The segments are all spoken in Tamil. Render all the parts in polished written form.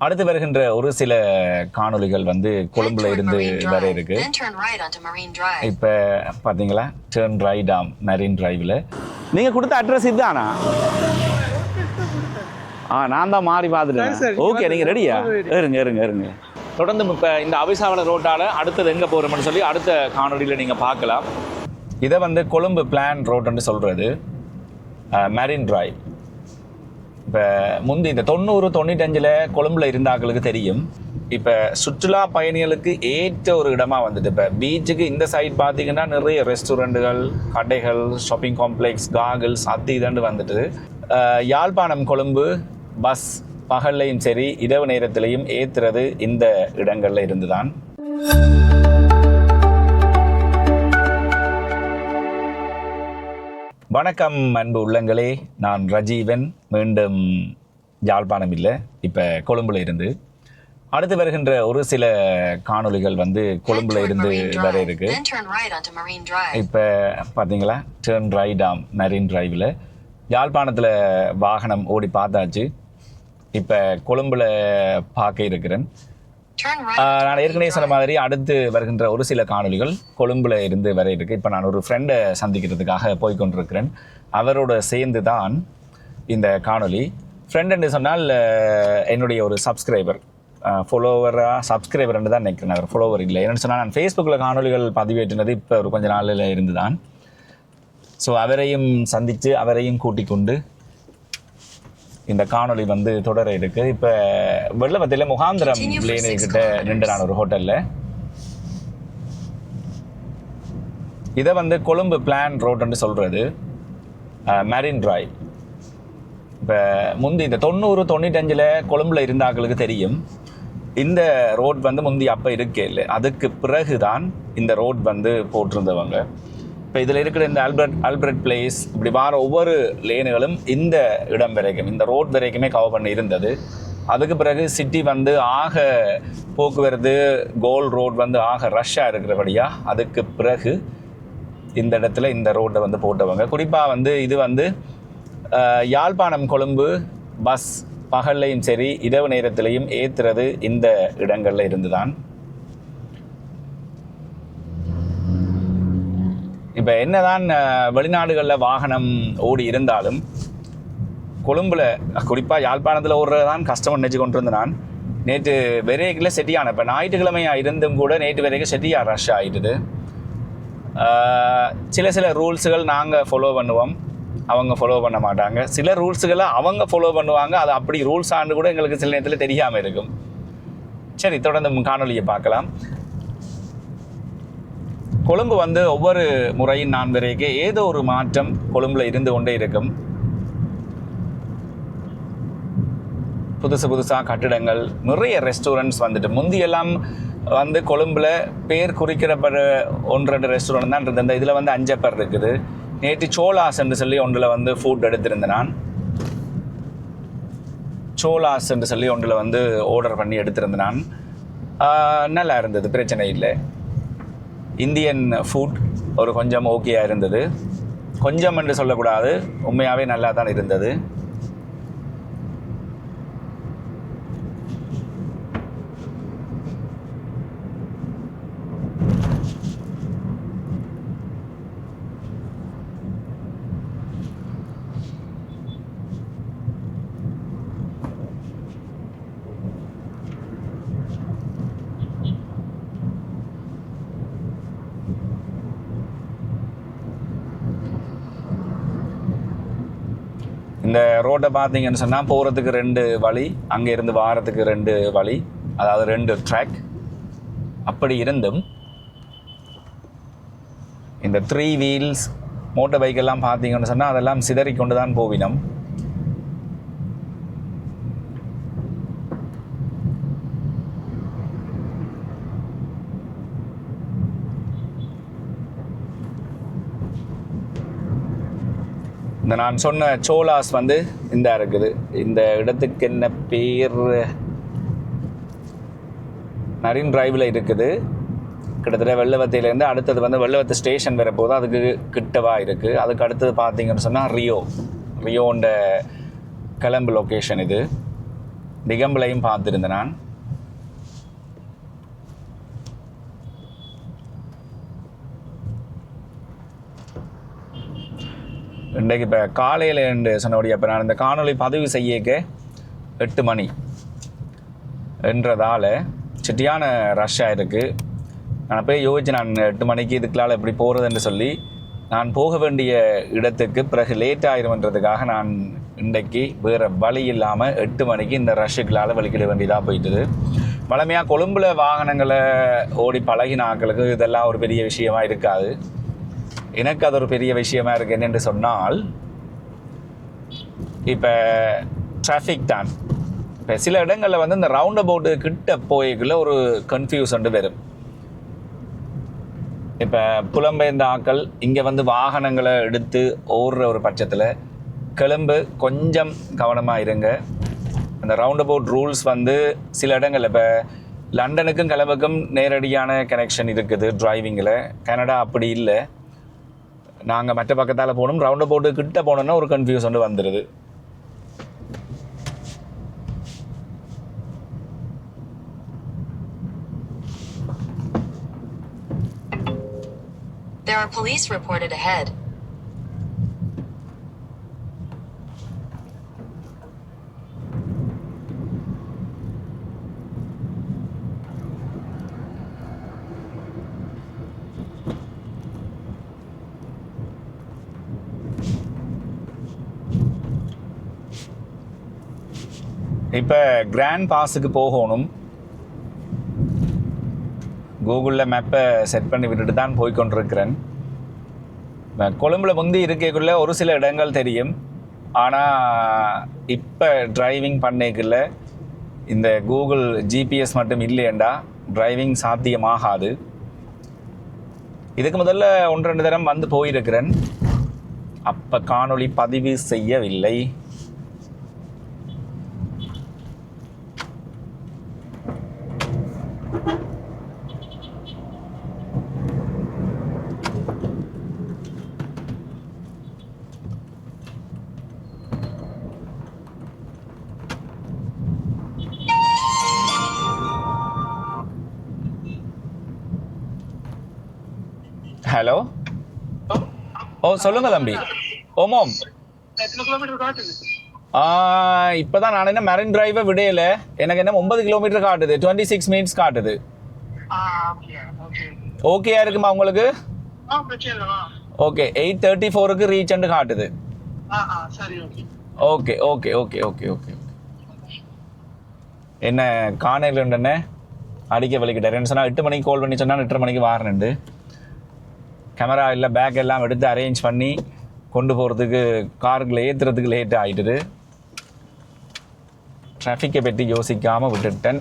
அடுத்து வருகின்ற ஒரு சில காணொளிகள் வந்து கொழும்புல இருந்து வர இருக்கு. இப்ப பாத்தீங்களா, டர்ன் ரைட் மெரின் டிரைவ்ல. நீங்க கொடுத்த அட்ரஸ் இதுதானா? நான் தான் மாறி பார்த்துட்டேன். ஓகே, நீங்க ரெடியா? இருங்க. தொடர்ந்து இப்போ இந்த அவிசாவள ரோட்டால் அடுத்தது எங்கே போகிறோம்னு சொல்லி அடுத்த காணொலியில் நீங்கள் பார்க்கலாம். இதை வந்து கொழும்பு பிளான் ரோட்டுன்னு சொல்கிறது, மெரின் டிரைவ். இப்போ முந்தி இந்த 90-95 கொழும்பில் இருந்தாக்களுக்கு தெரியும். இப்போ சுற்றுலா பயணிகளுக்கு ஏற்ற ஒரு இடமாக வந்துட்டு, இப்போ பீச்சுக்கு இந்த சைட் பார்த்தீங்கன்னா நிறைய ரெஸ்டாரண்ட்டுகள், கடைகள், ஷாப்பிங் காம்ப்ளெக்ஸ், காகிள்ஸ் அது இதண்டு வந்துட்டு, யாழ்ப்பாணம் கொழும்பு பஸ் பகல்லையும் சரி இரவு நேரத்திலையும் ஏற்றுறது இந்த இடங்கள்ல இருந்துதான். வணக்கம் அன்பு உள்ளங்களே, நான் ரஜீவன். மீண்டும் யாழ்ப்பாணம் இல்லை, இப்போ கொழும்புல இருந்து அடுத்து வருகின்ற ஒரு சில காணொளிகள் வந்து கொழும்புல இருந்து வர இருக்கு. இப்போ பார்த்தீங்களா, டர்ன் ரைட் மெரின் டிரைவில் யாழ்ப்பாணத்தில் வாகனம் ஓடி பார்த்தாச்சு. இப்போ கொழும்புல பார்க்க இருக்கிறேன். நான் ஏற்கனவே சொன்ன மாதிரி அடுத்து வருகின்ற ஒரு சில காணொலிகள் கொழும்புல இருந்து வர இருக்கு. இப்போ நான் ஒரு ஃப்ரெண்டை சந்திக்கிறதுக்காக போய்கொண்டிருக்கிறேன். அவரோட சேர்ந்து தான் இந்த காணொலி. ஃப்ரெண்ட் என்று சொன்னால் என்னுடைய ஒரு சப்ஸ்கிரைபர், சப்ஸ்கிரைபர்ன்னு தான் நினைக்கிறேன். அவர் ஃபாலோவர் இல்லை. என்னென்னு சொன்னால் நான் ஃபேஸ்புக்கில் காணொலிகள் பதிவேற்றினது இப்போ ஒரு கொஞ்ச நாளில் இருந்து தான். ஸோ அவரையும் சந்தித்து அவரையும் கூட்டிக் கொண்டு இந்த காணொளி வந்து தொடர இருக்கு. இப்போ வெள்ளவத்தில முகாந்திரம் லேனிக்கிட்ட நின்று நான் ஒரு ஹோட்டலில். இதை வந்து கொழும்பு பிளான் ரோட்டுன்னு சொல்கிறது, மெரின் டிரைவ். இப்போ முந்தி இந்த 90-95 கொழும்புல இருந்தாக்களுக்கு தெரியும். இந்த ரோட் வந்து முந்தி அப்போ இருக்கே இல்லை, அதுக்கு பிறகு தான் இந்த ரோட் வந்து போட்டிருந்தவங்க. இப்போ இதில் இருக்கிற இந்த ஆல்பர்ட் பிளேஸ் இப்படி வார ஒவ்வொரு லேனுகளும் இந்த இடம் வரைக்கும், இந்த ரோட் வரைக்குமே கவர் பண்ணி இருந்தது. அதுக்கு பிறகு சிட்டி வந்து ஆக போக்குவரத்து, கோல் ரோட் வந்து ஆக ரஷ்ஷாக இருக்கிறபடியாக அதுக்கு பிறகு இந்த இடத்துல இந்த ரோட்டை வந்து போட்டவங்க. குறிப்பாக வந்து இது வந்து யாழ்ப்பாணம் கொழும்பு பஸ் பகல்லையும் சரி இரவு நேரத்திலையும் ஏற்றுறது இந்த இடங்களில் இருந்து தான். இப்போ என்னதான் வெளிநாடுகளில் வாகனம் ஓடி இருந்தாலும் கொழும்பில் குறிப்பாக யாழ்ப்பாணத்தில் ஓடுறது தான் கஷ்டம் நினச்சி கொண்டு இருந்தேன். நான் நேற்று விரைக்கில் செட்டியான, இப்போ ஞாயிற்றுக்கிழமையாக இருந்தும் கூட நேற்று வரைக்கும் செட்டியாக ரஷ் ஆகிடுது. சில ரூல்ஸுகள் நாங்கள் ஃபாலோ பண்ணுவோம், அவங்க ஃபாலோ பண்ண மாட்டாங்க. சில ரூல்ஸுகளை அவங்க ஃபாலோ பண்ணுவாங்க, அது அப்படி ரூல்ஸ் ஆண்டு கூட எங்களுக்கு சில நேரத்தில் தெரியாமல் இருக்கும். சரி, தொடர்ந்து காணொலியை பார்க்கலாம். கொழும்பு வந்து ஒவ்வொரு முறையும் நான் வரைக்க ஏதோ ஒரு மாற்றம் கொழும்புல இருந்து கொண்டே இருக்கும். புதுசாக கட்டிடங்கள், நிறைய ரெஸ்டாரண்ட்ஸ் வந்துட்டு. முந்தியெல்லாம் வந்து கொழும்புல பேர் குறிக்கிறப்பட 1-2 ரெஸ்டாரண்ட் தான் இருந்தது. இதில் வந்து 5 பேர் இருக்குது. நேற்று சோலாஸ்ன்னு சொல்லி ஒன்றில் வந்து ஃபுட் எடுத்திருந்தேன். நான் சோலாஸ்ன்னு சொல்லி ஒன்றில் வந்து ஆர்டர் பண்ணி எடுத்திருந்தேன். நான் நல்லா இருந்தது, பிரச்சனை இல்லை. இந்தியன் ஃபுட் ஒரு கொஞ்சம் ஓகேயாக இருந்தது. கொஞ்சம் என்று சொல்லக்கூடாது, உண்மையாகவே நல்லா தான் இருந்தது. இந்த ரோட்டை பார்த்தீங்கன்னு சொன்னால் போகிறதுக்கு 2 வழி, அங்கே இருந்து வாரத்துக்கு 2 வழி, அதாவது 2 ட்ராக். அப்படி இருந்தும் இந்த 3 வீல்ஸ் மோட்டர் பைக்கெல்லாம் பார்த்தீங்கன்னு சொன்னால் அதெல்லாம் சிதறிக்கொண்டு தான் போவினோம். இந்த நான் சொன்ன சோலாஸ் வந்து இந்த இருக்குது. இந்த இடத்துக்கு என்ன பேர், மெரின் டிரைவில் இருக்குது. கிட்டத்தட்ட வெள்ளவத்தையிலேருந்து அடுத்தது வந்து வெள்ளவத்தை ஸ்டேஷன் வர போது அதுக்கு கிட்டவா இருக்குது. அதுக்கு அடுத்தது பார்த்தீங்கன்னு சொன்னால் ரியோண்ட கிளம்பு லொக்கேஷன் இது. டிகம்பிளையும் பார்த்துருந்தேன் நான். இன்றைக்கு இப்போ காலையில் சொன்னபடி அப்போ நான் இந்த காணொலி பதிவு செய்யக்க 8 மணி என்றதால் சிட்டியான ரஷ்ஷாக இருக்குது. நான் போய் யோசிச்சு நான் 8 மணிக்கு இதுக்களால் எப்படி போகிறதுன்னு சொல்லி நான் போக வேண்டிய இடத்துக்கு பிறகு லேட் ஆயிருமன்றதுக்காக நான் இன்றைக்கு வேறு வழி இல்லாமல் 8 மணிக்கு இந்த ரஷ்ஷுக்களால் வலிக்கிட வேண்டியதாக போயிட்டுது. வழமையாக கொழும்பில் வாகனங்களை ஓடி பழகின ஆட்களுக்கு இதெல்லாம் ஒரு பெரிய விஷயமா இருக்காது. எனக்கு அது ஒரு பெரிய விஷயமா இருக்குது. என்னென்று சொன்னால் இப்போ டிராஃபிக் தான். இப்போ சில இடங்களில் வந்து இந்த ரவுண்ட் அபவுட்டு கிட்ட போய்க்குள்ள ஒரு கன்ஃபியூஷன் வரும். இப்போ புலம்பெயர்ந்த ஆட்கள் இங்கே வந்து வாகனங்களை எடுத்து ஓடுற ஒரு பட்சத்தில் கிளம்பு கொஞ்சம் கவனமாக இருங்க. அந்த ரவுண்ட் அபவுட் ரூல்ஸ் வந்து சில இடங்கள் இப்போ லண்டனுக்கும் கிளம்புக்கும் நேரடியான கனெக்ஷன் இருக்குது டிரைவிங்கில். கனடா அப்படி இல்லை. நாங்கள் மற்ற பக்கத்தால் போகணும், ரவுண்ட் அபவுட்டு கிட்ட போனோன்னா ஒரு கன்ஃபியூஷன் வந்துடுது. There are police reported ahead. இப்போ கிராண்ட் பாஸுக்கு போகணும். கூகுளில் மேப்பை செட் பண்ணி விட்டுட்டு தான் போய்கொண்டிருக்கிறேன். கொழும்பில் முந்தி இருக்கக்குள்ள ஒரு சில இடங்கள் தெரியும். ஆனால் இப்போ டிரைவிங் பண்ணிக்குள்ள இந்த கூகுள் ஜிபிஎஸ் மட்டும் இல்லையண்டா டிரைவிங் சாத்தியமாகாது. இதுக்கு முதல்ல 1-2 தரம் வந்து போயிருக்கிறேன். அப்போ காணொளி பதிவு செய்யவில்லை. ஹலோ. ஓ சொல்லுங்க தம்பி. ஓமோம் இப்போ தான் நான் என்ன மெரின் டிரைவை விடையில எனக்கு என்ன 9 கிலோமீட்டர் காட்டுது, 26 மினிட்ஸ் காட்டுது. ஓகேயா இருக்குமா உங்களுக்கு? ஓகே 8:34க்கு ரீச் காட்டுது. Okay okay okay okay okay என்ன காணையில் அடிக்க வலிக்கிட்டேன் சொன்னால் 8 மணிக்கு கால் பண்ணி சொன்னால் 8:30 மணிக்கு வாரணுண்டு. கேமரா இல்லை பேக் எல்லாம் எடுத்து அரேஞ்ச் பண்ணி கொண்டு போகிறதுக்கு காருக்குள்ள ஏற்றுறதுக்கு லேட் ஆகிட்டுது. டிராஃபிக்கை பற்றி யோசிக்காமல் விட்டுட்டேன்.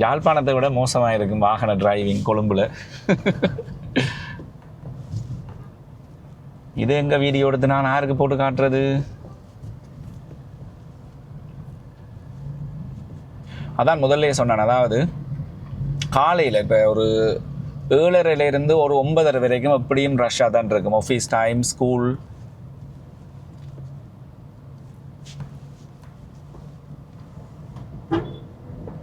யாழ்ப்பாணத்தை விட மோசமாக இருக்கும் வாகன டிரைவிங் கொழும்புல. இது எங்கள் வீடியோ எடுத்து நான் யாருக்கு போட்டு காட்டுறது? அதான் முதல்ல சொன்னேன். அதாவது காலையில் இப்போ ஒரு 7:30லேருந்து ஒரு 9:30 வரைக்கும் எப்படியும் ரஷ்ஷாக தான் இருக்கும். Office time, school.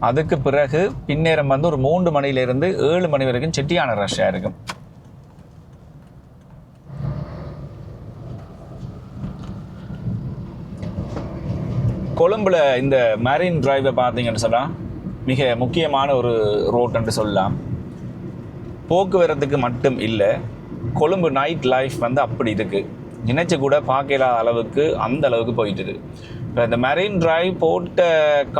அதுக்கு பிறகு பின்னேரம் வந்து ஒரு 3 மணிலேருந்து 7 மணி வரைக்கும் செட்டியான ரஷ்ஷாக இருக்கும். கொழும்பில் இந்த மெரின் டிரைவை பார்த்தீங்கன்னு சொன்னால் மிக முக்கியமான ஒரு ரோட்டுன்னு சொல்லலாம். போக்குவரத்துக்கு மட்டும் இல்லை, கொழும்பு நைட் லைஃப் வந்து அப்படி இருக்குது. நினைச்சு கூட பார்க்கல அளவுக்கு அந்த அளவுக்கு போயிட்டுது. இப்போ இந்த மெரின் டிரைவ் போட்ட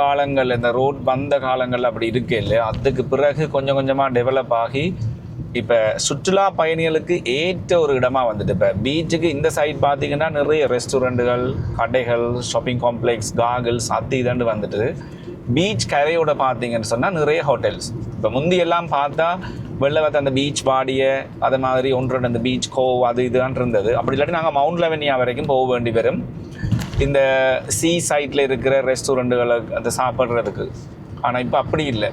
காலங்கள், இந்த ரோட் வந்த காலங்கள் அப்படி இருக்கே இல்லை, அதுக்கு பிறகு கொஞ்சம் கொஞ்சமாக டெவலப் ஆகி இப்போ சுற்றுலா பயணிகளுக்கு ஏற்ற ஒரு இடமாக வந்துட்டு. இப்போ பீச்சுக்கு இந்த சைட் பார்த்திங்கன்னா நிறைய ரெஸ்டாரண்ட்டுகள், கடைகள், ஷாப்பிங் காம்ப்ளெக்ஸ், காகிள்ஸ் அது இதண்டு வந்துட்டு. பீச் கரையோட பார்த்தீங்கன்னு சொன்னால் நிறைய ஹோட்டல்ஸ். இப்போ முந்தியெல்லாம் பார்த்தா வெள்ளவத்த அந்த பீச் வாடிய அது மாதிரி 1-2 அந்த பீச் கோவ் அது இதுதான் இருந்தது. அப்படி இல்லாட்டி நாங்கள் மவுண்ட் லெவனியா வரைக்கும் போக வேண்டி வரும் இந்த சீ சைட்டில் இருக்கிற ரெஸ்டாரண்ட்டுகளை அந்த சாப்பிட்றதுக்கு. ஆனால் இப்போ அப்படி இல்லை.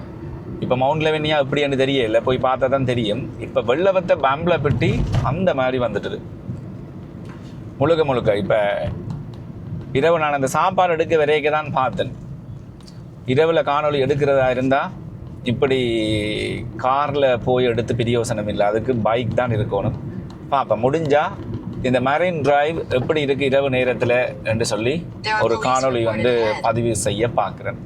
இப்போ மவுண்ட் லெவனியா எப்படின்னு தெரியல, போய் பார்த்தா தான் தெரியும். இப்போ வெள்ளவத்தை பம்பில் பெட்டி அந்த மாதிரி வந்துட்டுது முழுக்க முழுக்க. இப்போ இரவு நான் அந்த சாப்பாடு எடுக்க வரைக்க தான் பார்த்தேன். இரவில் காணொளி எடுக்கிறதா இருந்தால் இப்படி காரில் போய் எடுத்து பிரியோசனம் இல்லை, அதுக்கு பைக் தான் இருக்கணும். பார்ப்பேன் முடிஞ்சால் இந்த மரைன் டிரைவ் எப்படி இருக்குது இரவு நேரத்தில் என்று சொல்லி ஒரு காணொளி வந்து பதிவு செய்ய பார்க்குறேன்.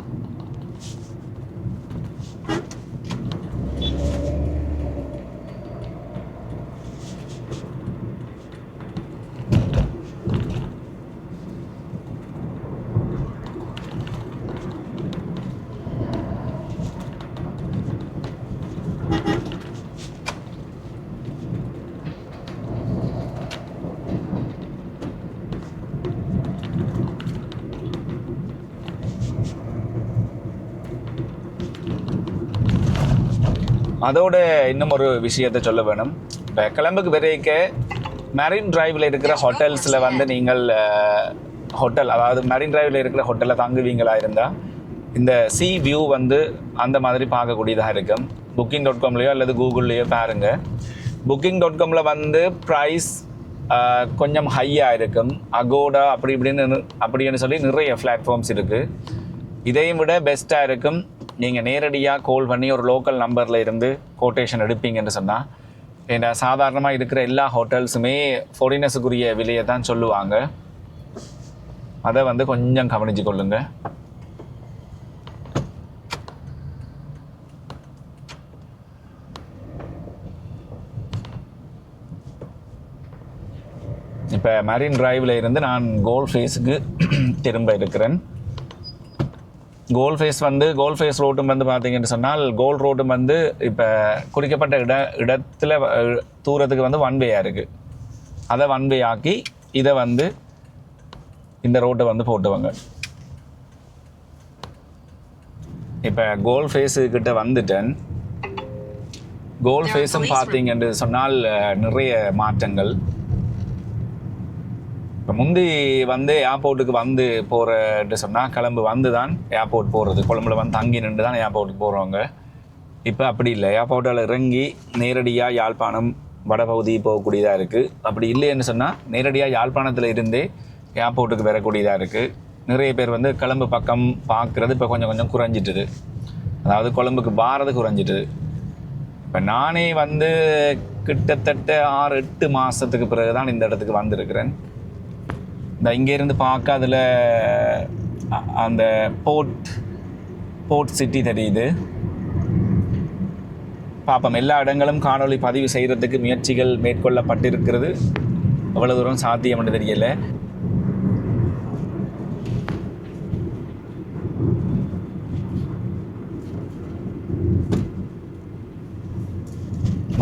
அதோட இன்னும் ஒரு விஷயத்தை சொல்ல வேணும். இப்போ கிளம்புக்கு வரைக்க மரைன் டிரைவில் இருக்கிற ஹோட்டல்ஸில் வந்து நீங்கள் ஹோட்டல், அதாவது மரைன் டிரைவில் இருக்கிற ஹோட்டலில் தங்குவீங்களா இருந்தால் இந்த சி வியூ வந்து அந்த மாதிரி பார்க்கக்கூடியதாக இருக்கும். booking.comலையோ அல்லது கூகுள்லேயோ பாருங்கள். booking.comல வந்து ப்ரைஸ் கொஞ்சம் ஹையாக இருக்கும். அகோடா அப்படின்னு சொல்லி நிறைய பிளாட்ஃபார்ம்ஸ் இருக்குது. இதையும் விட பெஸ்ட்டாக இருக்கும் நீங்கள் நேரடியாக கால் பண்ணி ஒரு லோக்கல் நம்பரில் இருந்து கோட்டேஷன் எடுப்பீங்கன்னு சொன்னால். ஏன்னா சாதாரணமாக இருக்கிற எல்லா ஹோட்டல்ஸுமே ஃபாரினர்ஸுக்குரிய விலையை தான் சொல்லுவாங்க. அதை வந்து கொஞ்சம் கவனிச்சு கொள்ளுங்க. இப்போ மரீன் டிரைவில் இருந்து நான் கோல்ட் ஃபேஸுக்கு திரும்ப இருக்கிறேன். கோல்ட் ஃபேஸ் ரோட்டும் வந்து பார்த்தீங்கன்னு சொன்னால் கோல்ட் ரோட்டும் வந்து இப்போ குறிக்கப்பட்ட இடத்துல தூரத்துக்கு வந்து ஒன் வேயாக இருக்குது. அதை ஒன் வே ஆக்கி இதை வந்து இந்த ரோட்டை வந்து போட்டுவாங்க. இப்போ கோல்ட் ஃபேஸுக்கிட்ட வந்துட்டேன். கோல்ட் ஃபேஸும் பார்த்தீங்கன்னு சொன்னால் நிறைய மாற்றங்கள். இப்போ முந்தி வந்து ஏர்போர்ட்டுக்கு வந்து போகிறட்டு சொன்னால் கிளம்பு வந்து தான் ஏர்போர்ட் போகிறது, கொழம்புல வந்து தங்கி நின்று தான் ஏர்போர்ட்டுக்கு போகிறவங்க. இப்போ அப்படி இல்லை, ஏர்போர்ட்டில் இறங்கி நேரடியாக யாழ்ப்பாணம் வடபகுதி போகக்கூடியதாக இருக்குது. அப்படி இல்லைன்னு சொன்னால் நேரடியாக யாழ்ப்பாணத்தில் இருந்தே ஏர்போர்ட்டுக்கு வரக்கூடியதாக இருக்குது. நிறைய பேர் வந்து கிளம்பு பக்கம் பார்க்குறது இப்போ கொஞ்சம் கொஞ்சம் குறைஞ்சிட்டுது, அதாவது கொழம்புக்கு பாரது குறைஞ்சிட்டுது. இப்போ நானே வந்து கிட்டத்தட்ட 6-8 மாதத்துக்கு பிறகு தான் இந்த இடத்துக்கு வந்திருக்கிறேன். இந்த இங்கேருந்து பார்க்க அதில் அந்த போர்ட் சிட்டி தெரியுது. பார்ப்போம், எல்லா இடங்களும் காணொளி பதிவு செய்கிறதுக்கு முயற்சிகள் மேற்கொள்ளப்பட்டிருக்கிறது. அவ்வளோ தூரம் சாத்தியம் என்று தெரியல.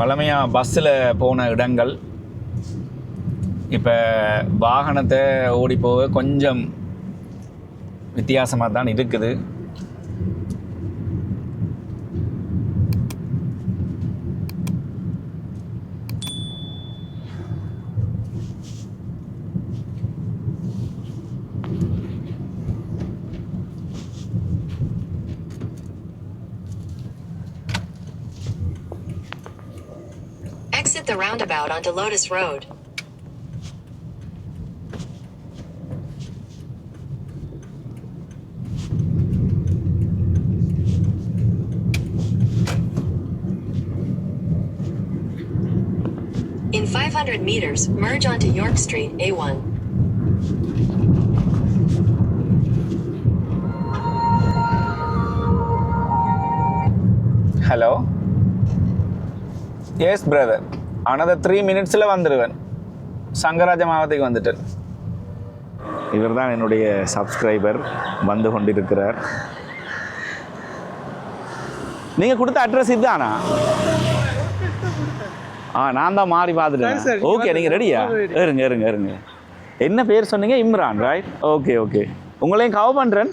வழமையாக பஸ்ஸில் போன இடங்கள் இப்போ வாகனத்தை ஓடி போக கொஞ்சம் வித்தியாசமாக தான் இருக்குது. Exit the roundabout onto Lotus Road. In 500 meters, merge onto York Street, A1. Hello, yes brother, another 3 minutes வந்துடுவேன். சங்கராஜ மாவட்டத்துக்கு வந்துட்டேன். இவர் தான் என்னுடைய சப்ஸ்கிரைபர், வந்து கொண்டிருக்கிறார். நீங்கள் கொடுத்த அட்ரஸ் இதுதானா? நான் தான் மாறி பார்த்துட்டேன். ஓகே, நீங்கள் ரெடியா? இருங்க. என்ன பேர் சொன்னீங்க? இம்ரான், ரைட்? ஓகே. உங்களையும் கவர் பண்ணுறேன்.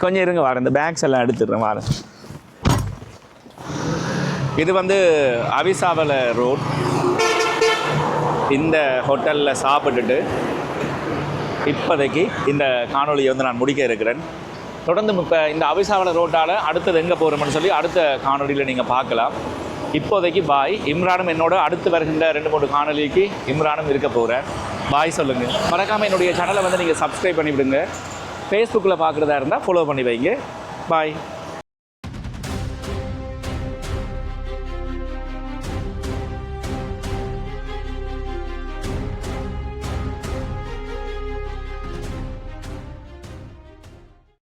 கொஞ்சம் இருங்க, வரேன். இந்த பேக்ஸ் எல்லாம் எடுத்துடுறேன், வரேன். இது வந்து அவிசாவல ரோட். இந்த ஹோட்டலில் சாப்பிட்டுட்டு இப்போதைக்கு இந்த காணொலியை வந்து நான் முடிக்க இருக்கிறேன். தொடர்ந்து இப்போ இந்த அவிசாவள ரோட்டால் அடுத்தது எங்கே போகிறோம்னு சொல்லி அடுத்த காணொலியில் நீங்கள் பார்க்கலாம். இப்போதைக்கு பாய். இம்ரானும் என்னோட அடுத்து வருகின்ற 2-3 காணொலிக்கு இம்ரானும் இருக்க போகிறேன். பாய் சொல்லுங்கள். மறக்காமல் என்னுடைய சேனலை வந்து நீங்கள் சப்ஸ்கிரைப் பண்ணிவிடுங்க. ஃபேஸ்புக்கில் பார்க்குறதா இருந்தால் ஃபாலோ பண்ணி வைங்க. பாய்.